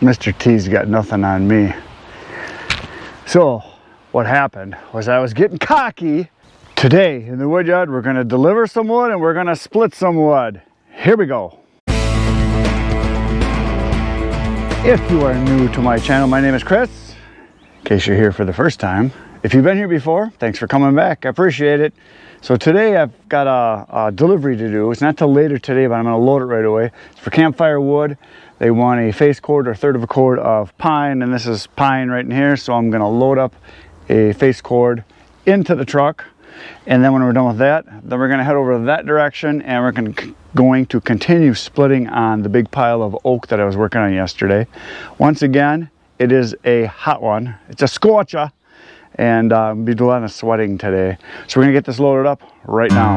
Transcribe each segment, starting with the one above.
Mr. T's got nothing on me. So what happened was I was getting cocky. Today in the wood yard, we're gonna deliver some wood and we're gonna split some wood. Here we go. If you are new to my channel, my name is Chris. In case you're here for the first time. If you've been here before, thanks for coming back. I appreciate it. So today I've got a delivery to do. It's not till later today, but I'm gonna load it right away. It's for campfire wood. They want a face cord or a third of a cord of pine, and this is pine right in here. So I'm gonna load up a face cord into the truck. And then when we're done with that, then we're gonna head over that direction and we're going to continue splitting on the big pile of oak that I was working on yesterday. Once again, it is a hot one. It's a scorcher, and I'll be doing a lot of sweating today. So we're gonna get this loaded up right now.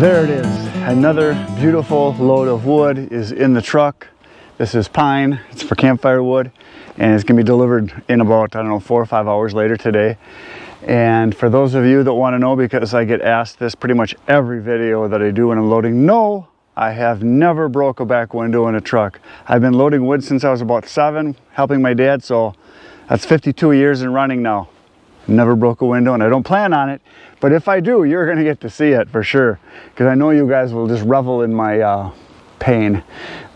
There it is. Another beautiful load of wood is in the truck. This is pine. It's for campfire wood, and it's gonna be delivered in about, I don't know, 4 or 5 hours later today. And for those of you that want to know, because I get asked this pretty much every video that I do when I'm loading, no, I have never broke a back window in a truck. I've been loading wood since I was about 7, helping my dad, so that's 52 years in running now. Never broke a window, and I don't plan on it. But if I do, you're gonna get to see it for sure, because I know you guys will just revel in my pain.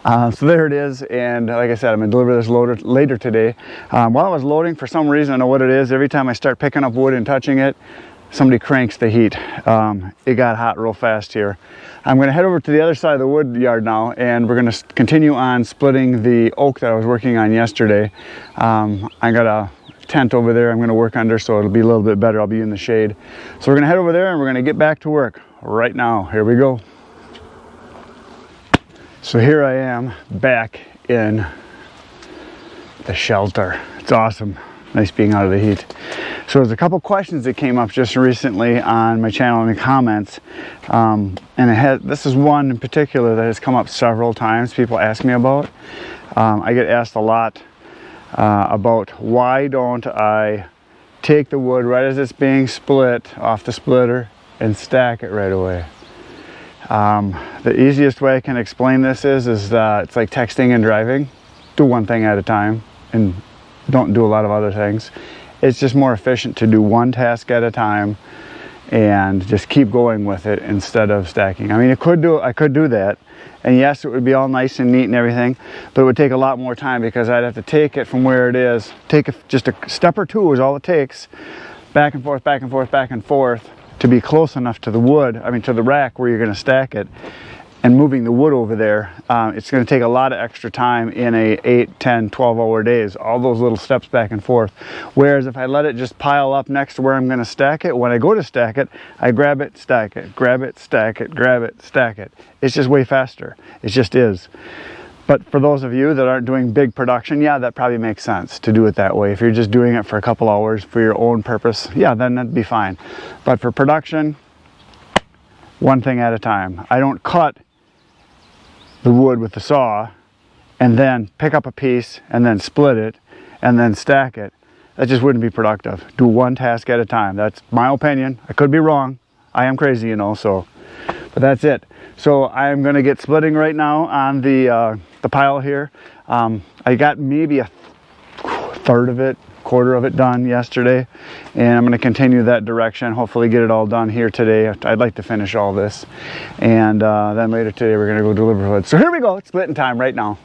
So there it is, and like I said, I'm gonna deliver this loader later today. While I was loading, for some reason, I know what it is, every time I start picking up wood and touching it, somebody cranks the heat. It got hot real fast here. I'm gonna head over to the other side of the wood yard now, and we're gonna continue on splitting the oak that I was working on yesterday. I got a tent over there I'm going to work under, so it'll be a little bit better. I'll be in the shade. So we're going to head over there and we're going to get back to work right now. Here we go. So here I am back in the shelter. It's awesome. Nice being out of the heat. So there's a couple questions that came up just recently on my channel in the comments, and this is one in particular that has come up several times. People ask me about. I get asked a lot about why don't I take the wood right as it's being split off the splitter and stack it right away. The easiest way I can explain this is that it's like texting and driving. Do one thing at a time and don't do a lot of other things. It's just more efficient to do one task at a time and just keep going with it instead of stacking. I mean, I could do that, and yes, it would be all nice and neat and everything, but it would take a lot more time because I'd have to take it from where it is, just a step or two is all it takes, back and forth, back and forth, back and forth, to be close enough to the wood, I mean to the rack where you're going to stack it, and moving the wood over there. It's going to take a lot of extra time in a 8, 10, 12-hour days, all those little steps back and forth. Whereas if I let it just pile up next to where I'm going to stack it, when I go to stack it, I grab it, stack it, grab it, stack it, grab it, stack it. It's just way faster. It just is. But for those of you that aren't doing big production, yeah, that probably makes sense to do it that way. If you're just doing it for a couple hours for your own purpose, yeah, then that'd be fine. But for production, one thing at a time. I don't cut the wood with the saw and then pick up a piece and then split it and then stack it. That just wouldn't be productive. Do one task at a time. That's my opinion. I could be wrong. I am crazy, you know, so, but that's it. So I'm going to get splitting right now on the pile here. I got maybe a third of it, quarter of it done yesterday, and I'm going to continue that direction, hopefully get it all done here today. I'd like to finish all this, and then later today we're going to go deliver wood. So here we go, it's splitting time right now.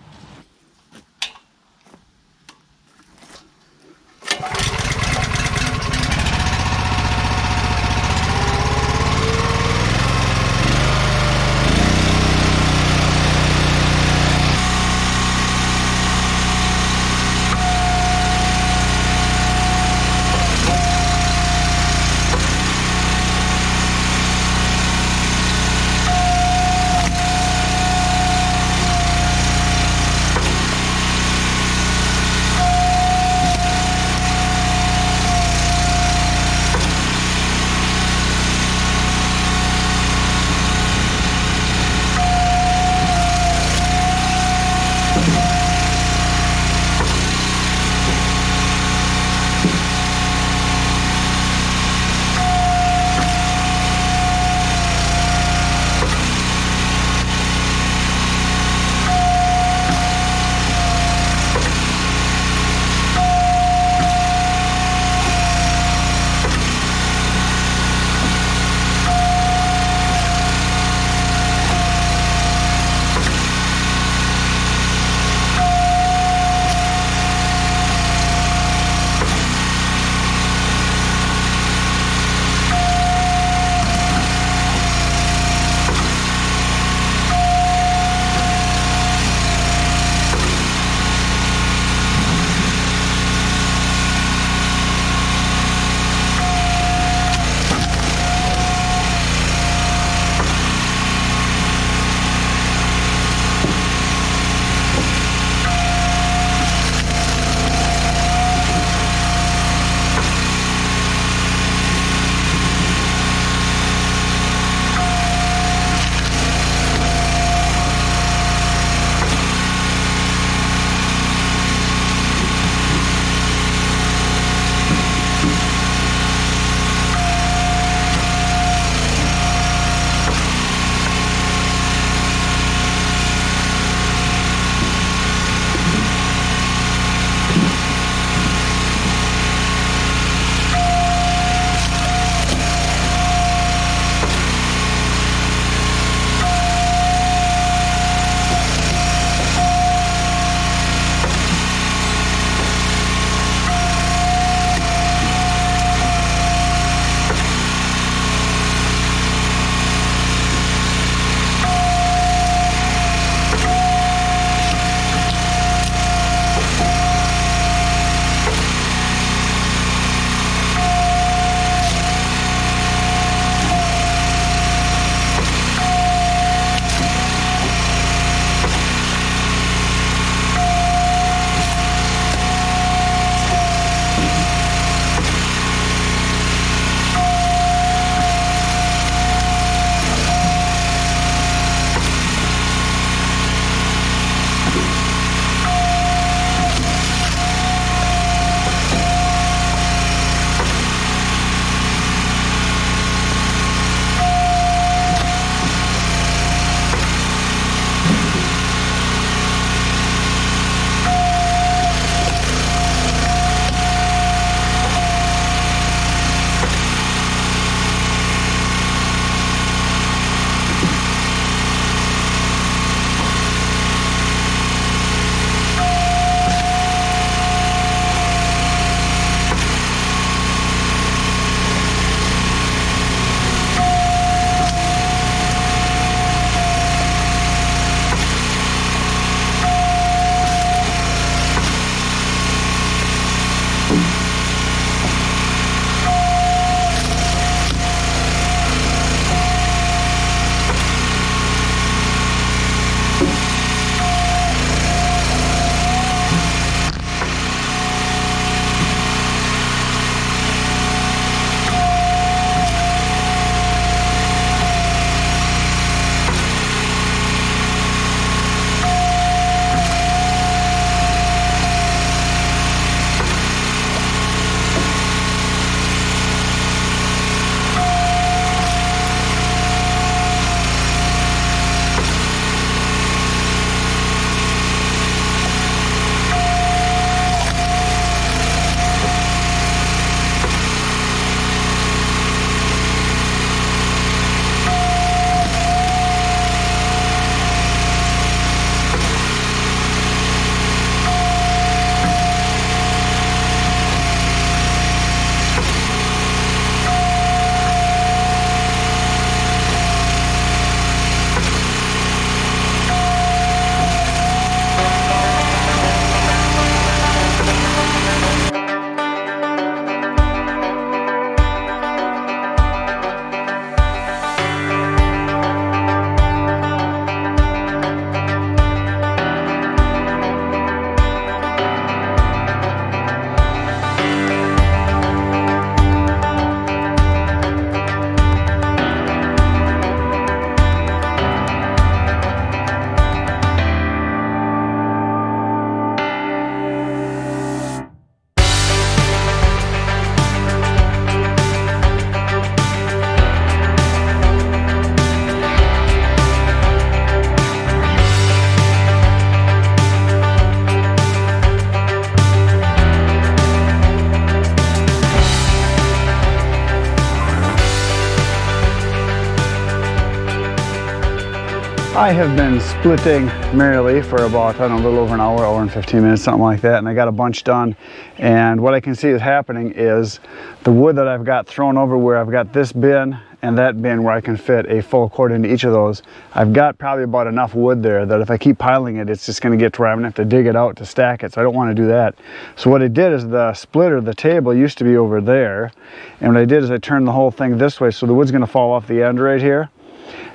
I have been splitting merrily for about, I don't know, a little over an hour, hour and 15 minutes, something like that, and I got a bunch done. And what I can see is happening is the wood that I've got thrown over where I've got this bin and that bin where I can fit a full cord into each of those. I've got probably about enough wood there that if I keep piling it, it's just going to get to where I'm going to have to dig it out to stack it, so I don't want to do that. So what I did is the splitter, the table used to be over there, and what I did is I turned the whole thing this way, so the wood's going to fall off the end right here,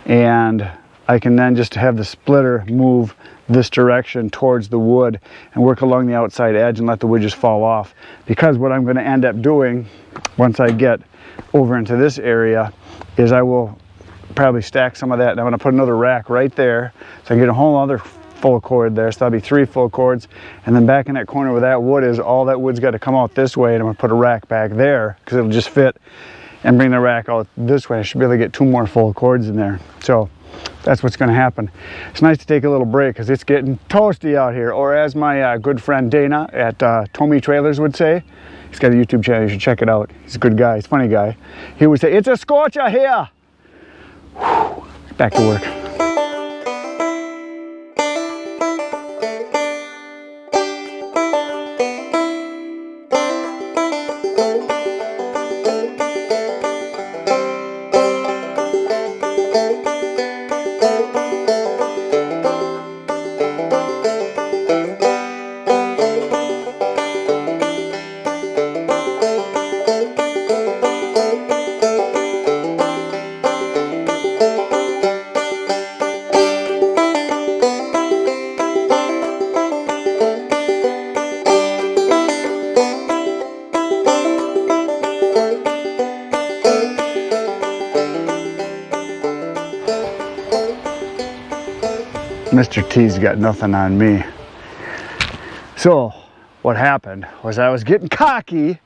and I can then just have the splitter move this direction towards the wood and work along the outside edge and let the wood just fall off. Because what I'm going to end up doing once I get over into this area is I will probably stack some of that, and I'm going to put another rack right there so I can get a whole other full cord there, so that'll be 3 full cords. And then back in that corner where that wood is, all that wood's got to come out this way, and I'm going to put a rack back there because it'll just fit, and bring the rack out this way. I should be able to get 2 more full cords in there. So that's what's going to happen. It's nice to take a little break because it's getting toasty out here, or as my good friend Dana at Tommy Trailers would say, he's got a YouTube channel, you should check it out. He's a good guy, he's a funny guy. He would say, "It's a scorcher here." Whew. Back to work. Mr. T's got nothing on me. So what happened was I was getting cocky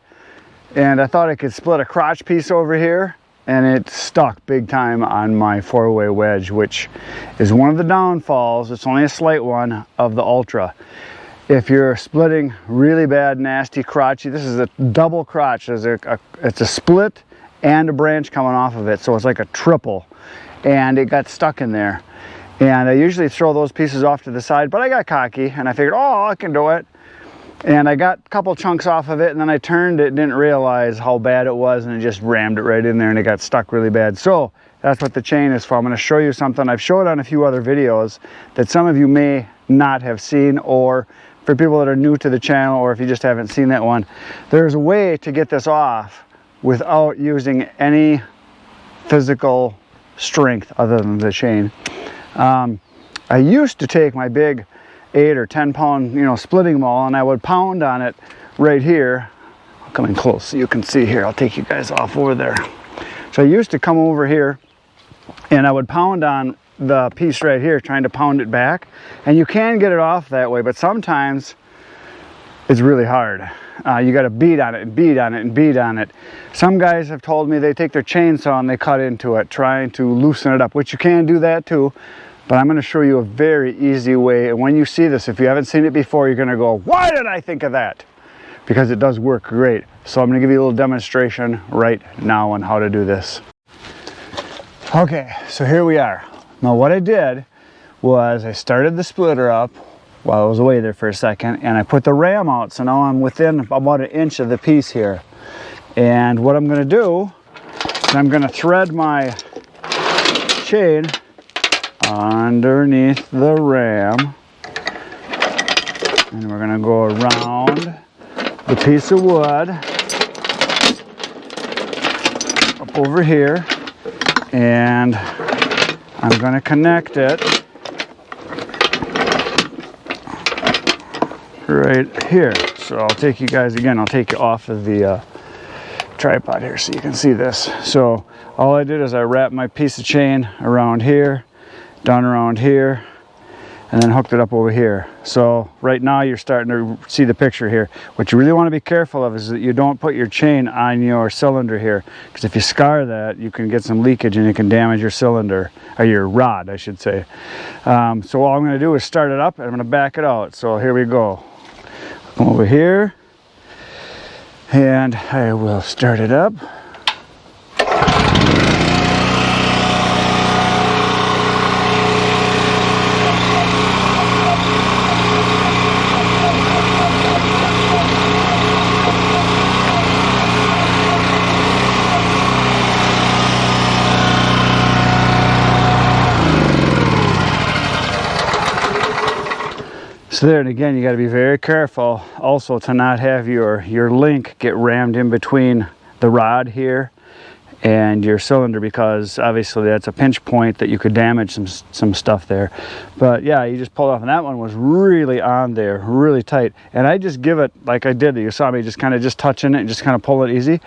and I thought I could split a crotch piece over here, and it stuck big time on my 4-way wedge, which is one of the downfalls, it's only a slight one, of the Ultra. If you're splitting really bad, nasty, crotchy, this is a double crotch. It's a split and a branch coming off of it, so it's like a triple, and it got stuck in there. And I usually throw those pieces off to the side, but I got cocky and I figured, oh, I can do it. And I got a couple chunks off of it, and then I turned it, didn't realize how bad it was, and it just rammed it right in there and it got stuck really bad. So that's what the chain is for. I'm going to show you something I've showed on a few other videos that some of you may not have seen, or for people that are new to the channel, or if you just haven't seen that one, there's a way to get this off without using any physical strength other than the chain. I used to take my big 8 or 10 pound, splitting maul, and I would pound on it right here. I'll come in close so you can see here. I'll take you guys off over there. So I used to come over here and I would pound on the piece right here, trying to pound it back, and you can get it off that way, but sometimes it's really hard. You got to beat on it and beat on it and beat on it. Some guys have told me they take their chainsaw and they cut into it, trying to loosen it up, which you can do that too. But I'm going to show you a very easy way, and when you see this, if you haven't seen it before, you're going to go, why did I think of that? Because it does work great. So I'm going to give you a little demonstration right now on how to do this. Okay, so here we are. Now what I did was I started the splitter up while I was away there for a second, and I put the ram out, so now I'm within about 1 inch of the piece here. And what I'm going to do is I'm going to thread my chain underneath the ram, and we're going to go around the piece of wood up over here, and I'm going to connect it right here. So I'll take you guys again, I'll take you off of the tripod here so you can see this. So all I did is I wrapped my piece of chain around here, down around here, and then hooked it up over here. So right now you're starting to see the picture here. What you really want to be careful of is that you don't put your chain on your cylinder here, because if you scar that, you can get some leakage and it can damage your cylinder, or your rod I should say. So all I'm going to do is start it up and I'm going to back it out. So here we go. Come over here and I will start it up. So there, and again, you got to be very careful also to not have your link get rammed in between the rod here and your cylinder, because obviously that's a pinch point that you could damage some stuff there. But yeah, you just pull off, and that one was really on there, really tight. And I just give it like I did. You saw me just kind of just touching it and just kind of pull it easy.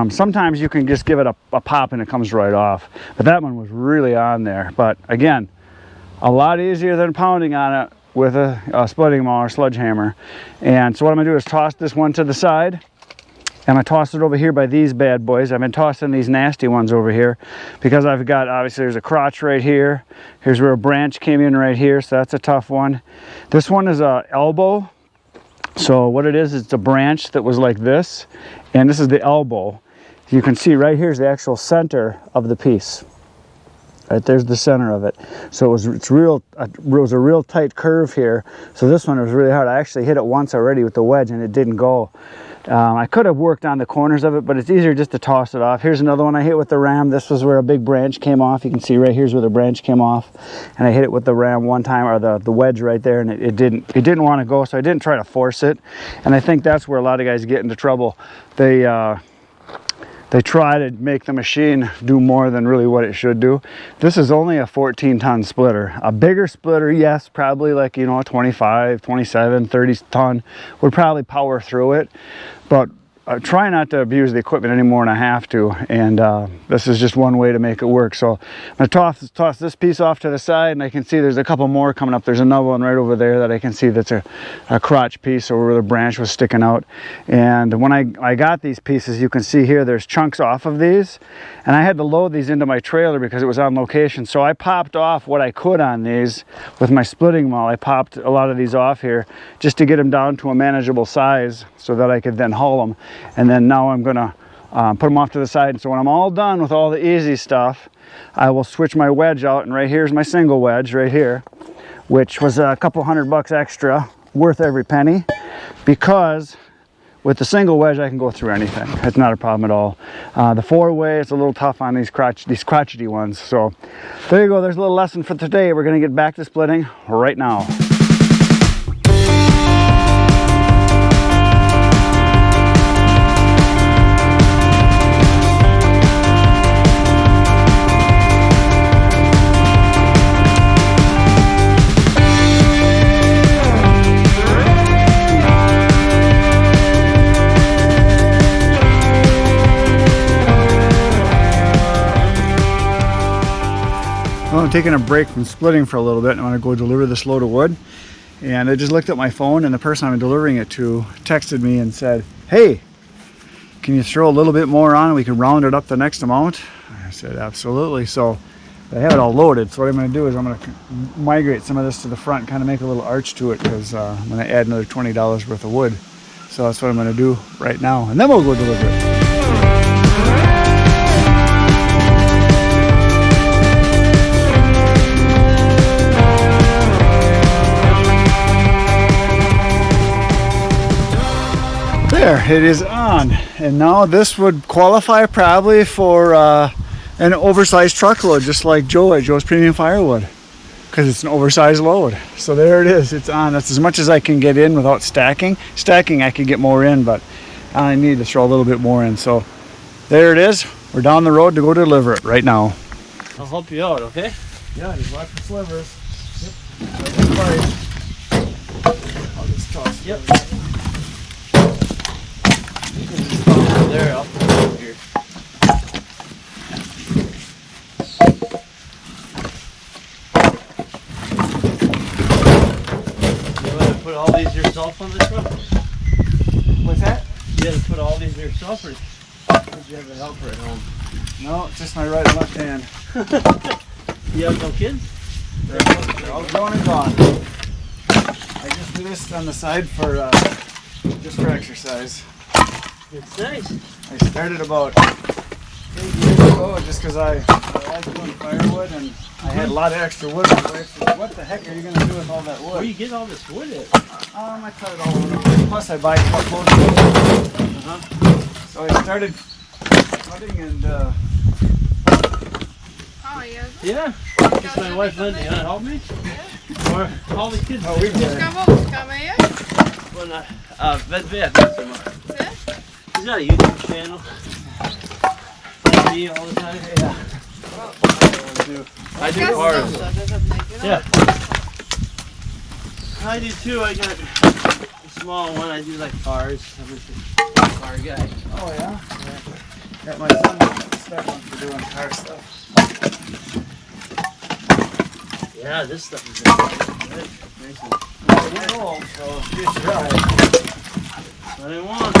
Sometimes you can just give it a pop and it comes right off. But that one was really on there. But again, a lot easier than pounding on it with a splitting maul or sledgehammer. And so what I'm gonna do is toss this one to the side. And I toss it over here by these bad boys. I've been tossing these nasty ones over here because I've got, obviously there's a crotch right here. Here's where a branch came in right here, so that's a tough one. This one is a elbow. So what it is, it's a branch that was like this, and this is the elbow. You can see right here is the actual center of the piece. Right there's the center of it. So it was a real tight curve here. So this one was really hard. I actually hit it once already with the wedge and it didn't go. I could have worked on the corners of it, but it's easier just to toss it off. Here's another one I hit with the ram. This was where a big branch came off. You can see right here's where the branch came off. And I hit it with the ram one time, or the wedge right there, and it didn't want to go, so I didn't try to force it. And I think that's where a lot of guys get into trouble. They try to make the machine do more than really what it should do. This is only a 14-ton splitter. A bigger splitter, yes, probably like, you know, a 25, 27, 30 ton would probably power through it. But try not to abuse the equipment any more than I have to, and this is just one way to make it work. So I'm gonna toss this piece off to the side, and I can see there's a couple more coming up. There's another one right over there that I can see that's a crotch piece, or where the branch was sticking out. And when I got these pieces, you can see here there's chunks off of these, and I had to load these into my trailer because it was on location. So I popped off what I could on these with my splitting maul. I popped a lot of these off here just to get them down to a manageable size so that I could then haul them. And then now I'm gonna put them off to the side. And so when I'm all done with all the easy stuff, I will switch my wedge out. And right here's my single wedge right here, which was a couple $100 extra, worth every penny, because with the single wedge I can go through anything. It's not a problem at all. The four-way, it's a little tough on these crotchety ones. So there you go, there's a little lesson for today. We're gonna get back to splitting right now. Well, I'm taking a break from splitting for a little bit, and I'm going to go deliver this load of wood. And I just looked at my phone, and the person I'm delivering it to texted me and said, "Hey, can you throw a little bit more on and we can round it up the next amount?" I said, "Absolutely." So I have it all loaded. So what I'm going to do is I'm going to migrate some of this to the front, kind of make a little arch to it, because I'm going to add another $20 worth of wood. So that's what I'm going to do right now, and then we'll go deliver it. There, it is on. And now this would qualify probably for an oversized truckload, just like Joe's Premium Firewood, because it's an oversized load. So there it is, it's on. That's as much as I can get in without stacking. Stacking, I could get more in, but I need to throw a little bit more in. So there it is. We're down the road to go deliver it right now. I'll help you out, okay? Yeah, just watch the slivers. Yep. I'll just toss it. Yep. There, I'll put it over here. You want to put all these yourself on this truck? What's that? You had to put all these yourself, or did you have a helper at home? No, it's just my right and left hand. You have no kids? They're all grown and gone. I just do this on the side for just for exercise. It's nice. I started about 8 years ago just because I like doing firewood, and I had a lot of extra wood. My wife said, "What the heck are you going to do with all that wood?" Where you get all this wood at? I cut it all over. Plus I buy truckloads of wood. So I started cutting, and Oh, yes. Yeah. Just my wife Linda. You wanna help me? Yeah. Or all the kids? Oh, we did. Buscar aí? Well, vet vet. He's got a YouTube channel. Follow me all the time. Yeah. I do cars. Yeah. I do too. I got a small one. I do like cars. I'm just a car guy. Oh yeah? Got my son Stefan for doing car stuff. Yeah, this stuff is good. Nice and old, so good try. That's what I want.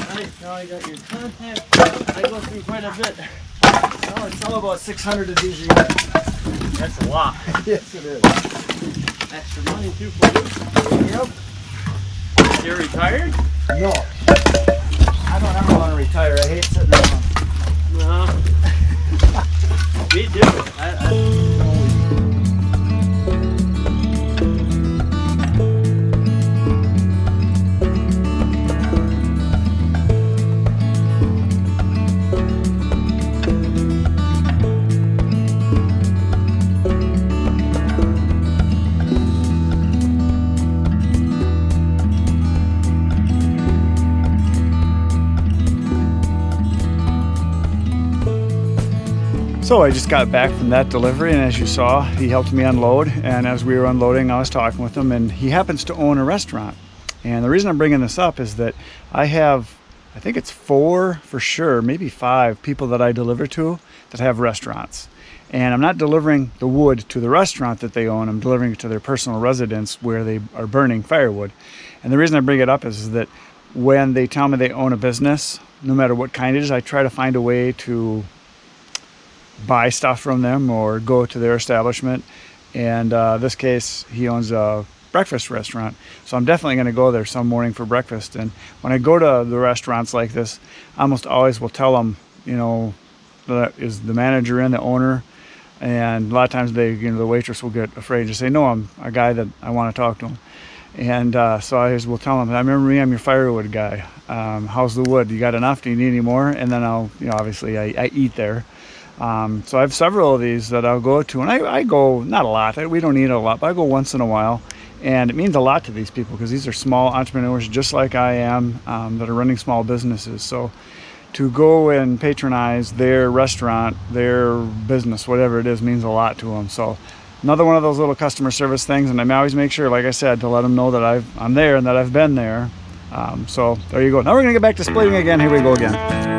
Alright, now I got your contact. I go through quite a bit. Oh, it's all about 600 of these a year. That's a lot. Yes, it is. Extra money too for you. Yep. You're retired? No. I don't ever want to retire. I hate sitting around. No. Me too. So I just got back from that delivery, and as you saw, he helped me unload, and as we were unloading I was talking with him, and he happens to own a restaurant. And the reason I'm bringing this up is that I have, I think it's 4 for sure, maybe 5 people that I deliver to that have restaurants. And I'm not delivering the wood to the restaurant that they own, I'm delivering it to their personal residence where they are burning firewood. And the reason I bring it up is that when they tell me they own a business, no matter what kind it is, I try to find a way to buy stuff from them or go to their establishment. And this case, he owns a breakfast restaurant, so I'm definitely going to go there some morning for breakfast. And when I go to the restaurants like this, I almost always will tell them, you know, that is the manager in, the owner. And a lot of times they, you know, the waitress will get afraid to say, no, I'm a guy that I want to talk to him. And so I will tell them, I remember me, I'm your firewood guy. How's the wood? You got enough? Do you need any more? And then I'll, you know, obviously I eat there. So I have several of these that I'll go to, and I go, not a lot, we don't need a lot, but I go once in a while. And it means a lot to these people because these are small entrepreneurs just like I am, that are running small businesses. So to go and patronize their restaurant, their business, whatever it is, means a lot to them. So another one of those little customer service things, and I always make sure, like I said, to let them know that I'm there and that I've been there. So there you go. Now we're gonna get back to splitting again. Here we go again.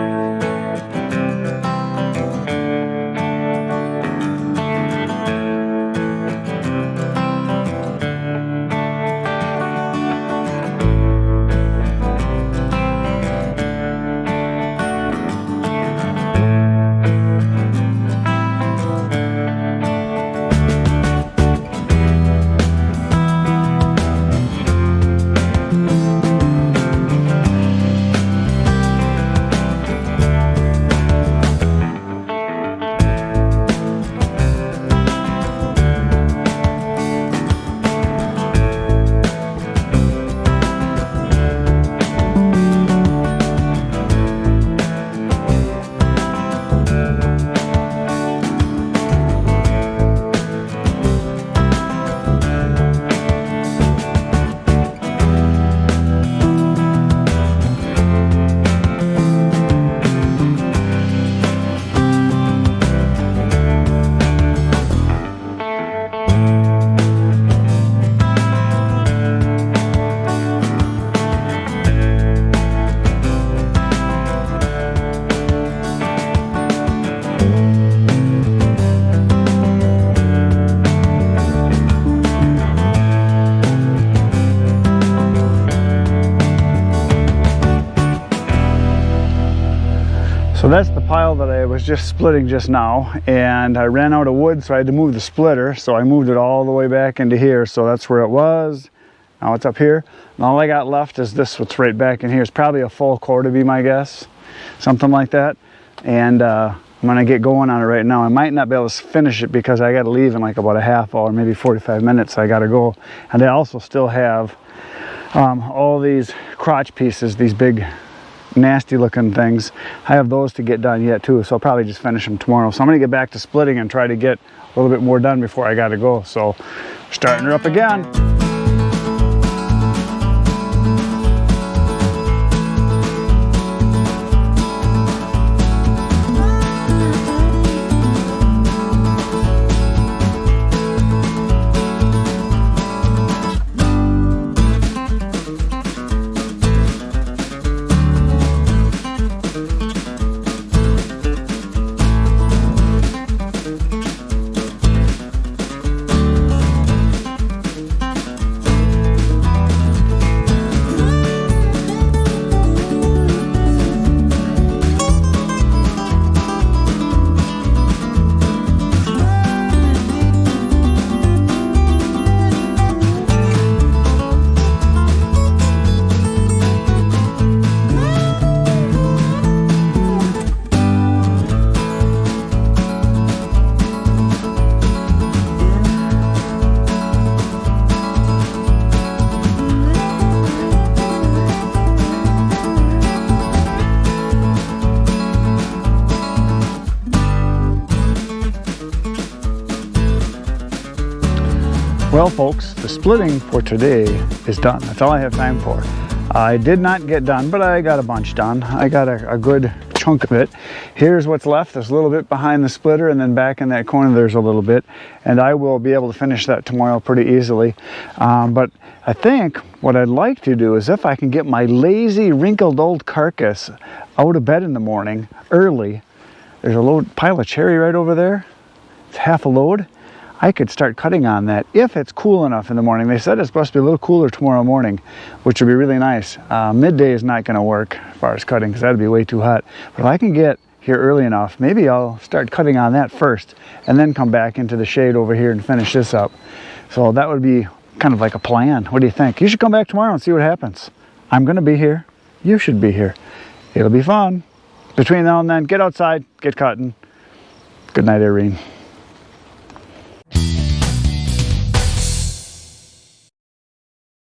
So that's the pile that I was just splitting just now, and I ran out of wood, so I had to move the splitter. So I moved it all the way back into here. So that's where it was. Now it's up here. And all I got left is this, what's right back in here. It's probably a full core to be my guess, something like that. And I'm gonna get going on it right now. I might not be able to finish it because I gotta leave in like about a half hour, maybe 45 minutes. I gotta go. And I also still have all these crotch pieces, these big nasty looking things. I have those to get done yet too, so I'll probably just finish them tomorrow. So I'm gonna get back to splitting and try to get a little bit more done before I gotta go. So starting her up again. Well folks, the splitting for today is done. That's all I have time for. I did not get done, but I got a bunch done. I got a good chunk of it. Here's what's left. There's a little bit behind the splitter, and then back in that corner there's a little bit. And I will be able to finish that tomorrow pretty easily. But I think what I'd like to do is if I can get my lazy, wrinkled old carcass out of bed in the morning early. There's a pile of cherry right over there. It's half a load. I could start cutting on that if it's cool enough in the morning. They said it's supposed to be a little cooler tomorrow morning, which would be really nice. Midday is not going to work as far as cutting because that'd be way too hot. But if I can get here early enough, maybe I'll start cutting on that first and then come back into the shade over here and finish this up. So that would be kind of like a plan. What do you think? You should come back tomorrow and see what happens. I'm going to be here. You should be here. It'll be fun. Between now and then, get outside, get cutting. Good night, Irene.